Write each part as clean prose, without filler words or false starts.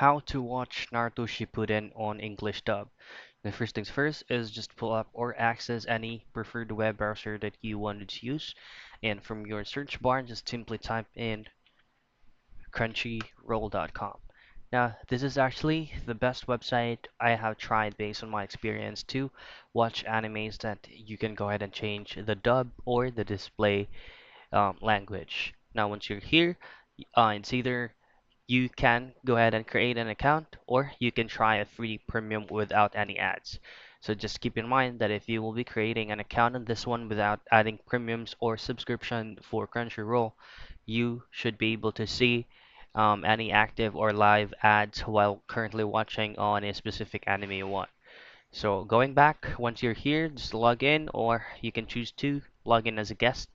how to watch Naruto Shippuden on English dub. The first things first is just pull up or access any preferred web browser that you wanted to use, and from your search bar, just simply type in crunchyroll.com. Now, this is actually the best website I have tried based on my experience to watch animes that you can go ahead and change the dub or the display language. Now, once you're here, it's either you can go ahead and create an account or you can try a free premium without any ads. So just keep in mind that if you will be creating an account on this one without adding premiums or subscription for Crunchyroll, you should be able to see any active or live ads while currently watching on a specific anime you want. So going back, once you're here, just log in, or you can choose to log in as a guest.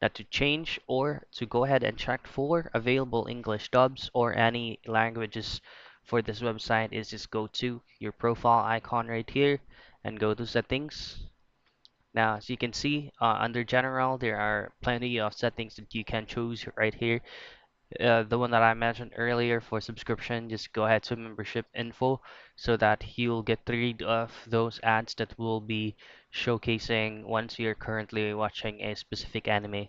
Now to change or to go ahead and check for available English dubs or any languages for this website is just go to your profile icon right here and go to settings. Now, as you can see, under general, there are plenty of settings that you can choose right here. The one that I mentioned earlier for subscription, just go ahead to membership info so that you'll get rid of those ads that will be showcasing once you're currently watching a specific anime.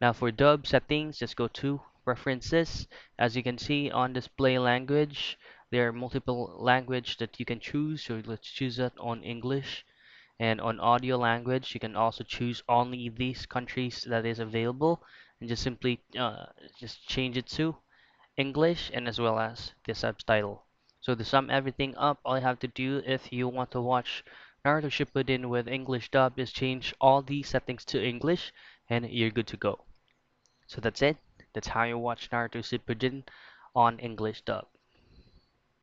Now for dub settings, just go to preferences. As you can see on display language, there are multiple language that you can choose. So let's choose that on English. And on audio language, you can also choose only these countries that is available and just simply just change it to English and as well as the subtitle. So to sum everything up, all you have to do if you want to watch Naruto Shippuden with English dub is change all these settings to English and you're good to go. So that's it. That's how you watch Naruto Shippuden on English dub.